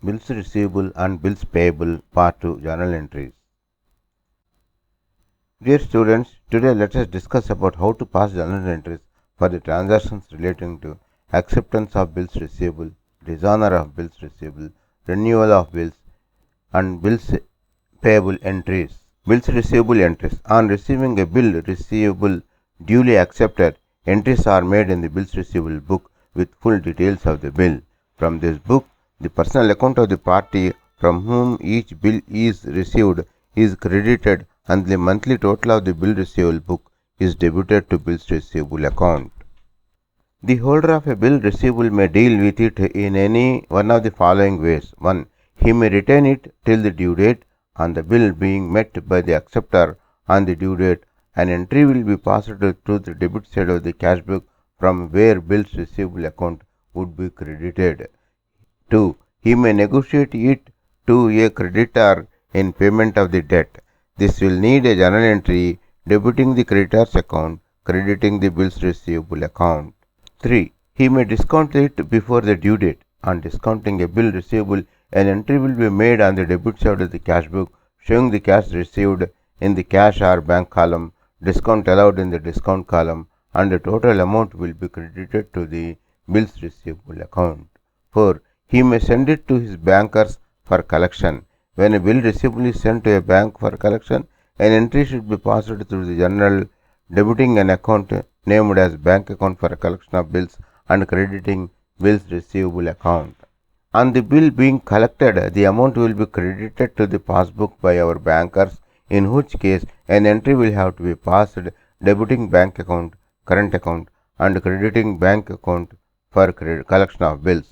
Bills Receivable and Bills Payable Part 2 Journal Entries. Dear students, today let us discuss about how to pass journal entries for the transactions relating to acceptance of bills receivable, dishonor of bills receivable, renewal of bills, and bills payable entries. Bills receivable entries. On receiving a bill receivable duly accepted, entries are made in the bills receivable book with full details of the bill. From this book, the personal account of the party from whom each bill is received is credited and the monthly total of the bill receivable book is debited to bills receivable account. The holder of a bill receivable may deal with it in any one of the following ways. 1. He may retain it till the due date. On the bill being met by the acceptor on the due date, an entry will be passed to the debit side of the cash book from where bills receivable account would be credited. 2. He may negotiate it to a creditor in payment of the debt. This will need a journal entry debiting the creditor's account, crediting the bills receivable account. 3. He may discount it before the due date. On discounting a bill receivable, an entry will be made on the debit side of the cash book showing the cash received in the cash or bank column, discount allowed in the discount column, and the total amount will be credited to the bills receivable account. 4. He may send it to his bankers for collection. When a bill receivable is sent to a bank for collection, an entry should be passed through the journal debiting an account named as bank account for collection of bills and crediting bills receivable account. On the bill being collected, the amount will be credited to the passbook by our bankers, in which case an entry will have to be passed debiting bank account, current account, and crediting bank account for collection of bills.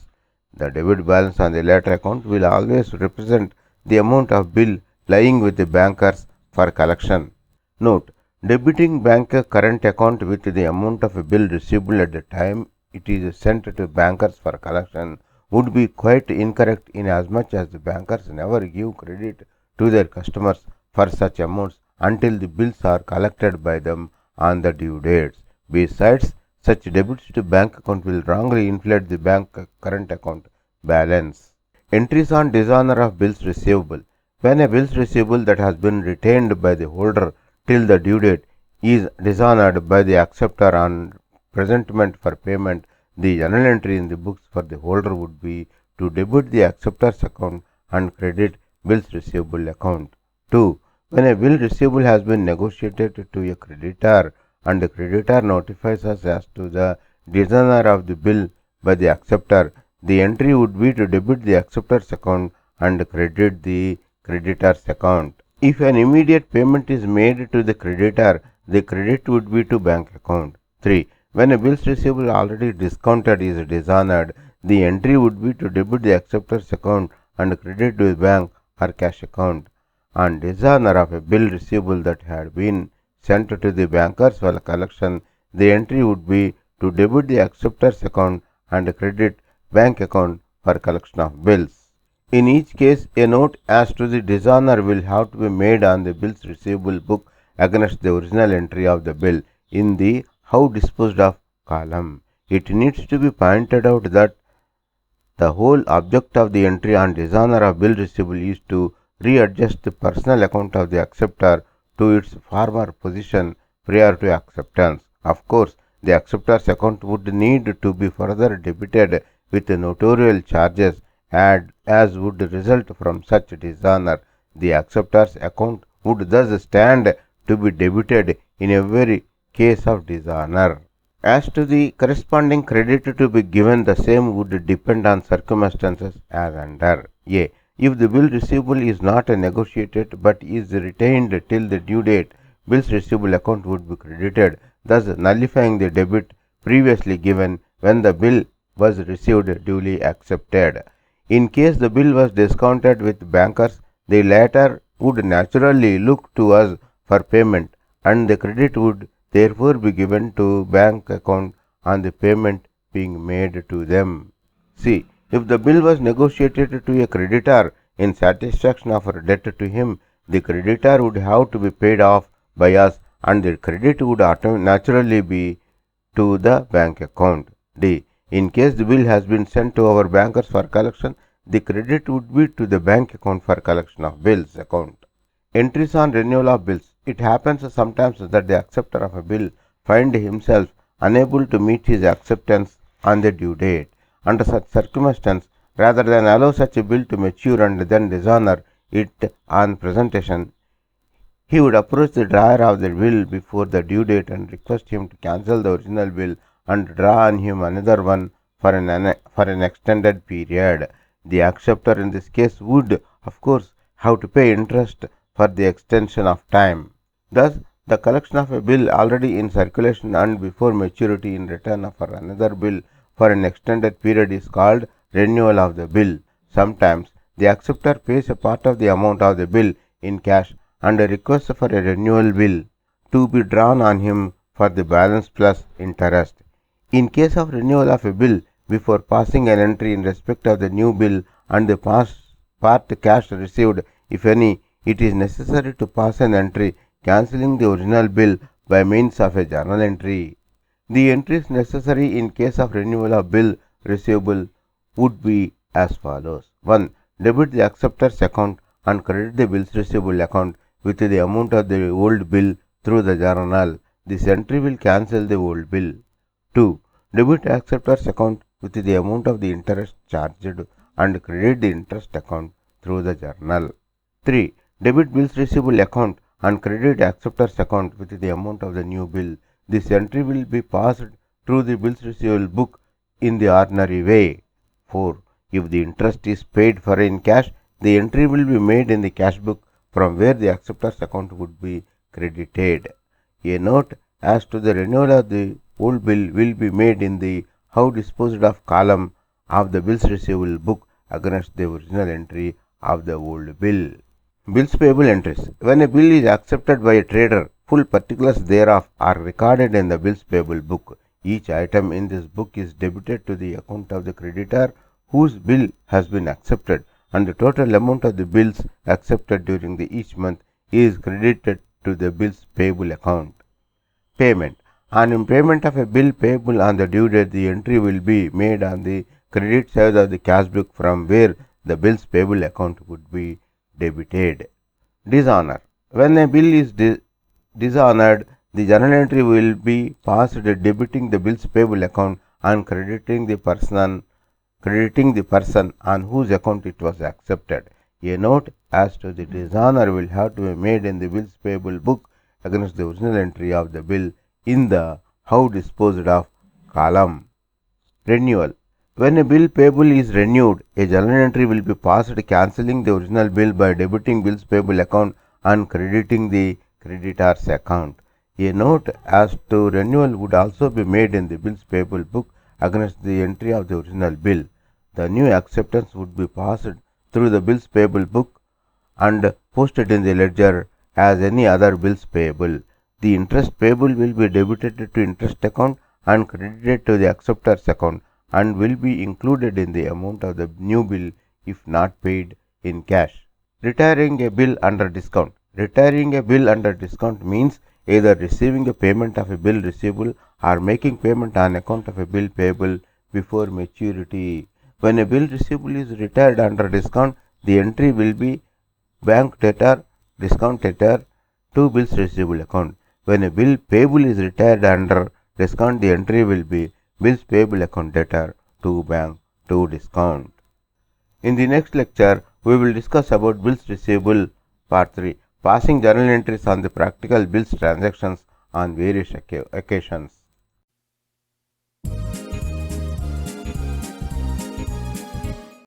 The debit balance on the latter account will always represent the amount of bill lying with the bankers for collection. Note: debiting bank current account with the amount of a bill receivable at the time it is sent to bankers for collection would be quite incorrect, inasmuch as the bankers never give credit to their customers for such amounts until the bills are collected by them on the due dates. Besides, such debits to bank account will wrongly inflate the bank current account balance. Entries on dishonor of bills receivable. When a bills receivable that has been retained by the holder till the due date is dishonored by the acceptor on presentment for payment, the journal entry in the books for the holder would be to debit the acceptor's account and credit bills receivable account. 2. When a bill receivable has been negotiated to a creditor and the creditor notifies us as to the dishonor of the bill by the acceptor, the entry would be to debit the acceptor's account and credit the creditor's account. If an immediate payment is made to the creditor, the credit would be to bank account. 3. When a bills receivable already discounted is dishonored, the entry would be to debit the acceptor's account and credit to the bank or cash account. On dishonor of a bill receivable that had been sent to the bankers for collection, the entry would be to debit the acceptor's account and credit bank account for collection of bills. In each case, a note as to the dishonor will have to be made on the bills receivable book against the original entry of the bill in the how disposed of column. It needs to be pointed out that the whole object of the entry on dishonor of bill receivable is to readjust the personal account of the acceptor to its former position prior to acceptance. Of course, the acceptor's account would need to be further debited with notarial charges as would result from such dishonor. The acceptor's account would thus stand to be debited in every case of dishonor. As to the corresponding credit to be given, the same would depend on circumstances as under. A. If the bill receivable is not negotiated but is retained till the due date, bills receivable account would be credited, thus nullifying the debit previously given when the bill was received duly accepted. In case the bill was discounted with bankers, the latter would naturally look to us for payment, and the credit would therefore be given to bank account on the payment being made to them. C. If the bill was negotiated to a creditor in satisfaction of a debt to him, the creditor would have to be paid off by us and the credit would naturally be to the bank account. D. In case the bill has been sent to our bankers for collection, the credit would be to the bank account for collection of bills account. Entries on renewal of bills. It happens sometimes that the acceptor of a bill finds himself unable to meet his acceptance on the due date. Under such circumstance, rather than allow such a bill to mature and then dishonor it on presentation, he would approach the drawer of the bill before the due date and request him to cancel the original bill and draw on him another one for an extended period. The acceptor in this case would, of course, have to pay interest for the extension of time. Thus, the collection of a bill already in circulation and before maturity in return for another bill for an extended period is called renewal of the bill. Sometimes, the acceptor pays a part of the amount of the bill in cash and requests for a renewal bill to be drawn on him for the balance plus interest. In case of renewal of a bill, before passing an entry in respect of the new bill and the part cash received, if any, it is necessary to pass an entry cancelling the original bill by means of a journal entry. The entries necessary in case of renewal of bill receivable would be as follows. 1. Debit the acceptor's account and credit the bills receivable account with the amount of the old bill through the journal. This entry will cancel the old bill. 2. Debit acceptor's account with the amount of the interest charged and credit the interest account through the journal. 3. Debit bills receivable account and credit acceptor's account with the amount of the new bill. This entry will be passed through the bills receivable book in the ordinary way. 4. If the interest is paid for in cash, the entry will be made in the cash book from where the acceptor's account would be credited. A note as to the renewal of the old bill will be made in the how disposed of column of the bills receivable book against the original entry of the old bill. Bills payable entries. When a bill is accepted by a trader, full particulars thereof are recorded in the bills payable book. Each item in this book is debited to the account of the creditor whose bill has been accepted, and the total amount of the bills accepted during the each month is credited to the bills payable account. Payment. On payment of a bill payable on the due date, the entry will be made on the credit side of the cash book from where the bills payable account would be debited. Dishonor. When a bill is dishonored, the journal entry will be passed debiting the bills payable account and crediting the person on whose account it was accepted. A note as to the dishonor will have to be made in the bills payable book against the original entry of the bill in the how disposed of column. Renewal. When a bill payable is renewed, a journal entry will be passed cancelling the original bill by debiting bills payable account and crediting the creditor's account. A note as to renewal would also be made in the bills payable book against the entry of the original bill. The new acceptance would be passed through the bills payable book and posted in the ledger as any other bills payable. The interest payable will be debited to interest account and credited to the acceptor's account and will be included in the amount of the new bill if not paid in cash. Retiring a bill under discount. Retiring a bill under discount means either receiving a payment of a bill receivable or making payment on account of a bill payable before maturity. When a bill receivable is retired under discount, the entry will be bank debtor, discount debtor to bills receivable account. When a bill payable is retired under discount, the entry will be bills payable account debtor to bank to discount. In the next lecture, we will discuss about bills receivable part 3, passing journal entries on the practical bills transactions on various occasions.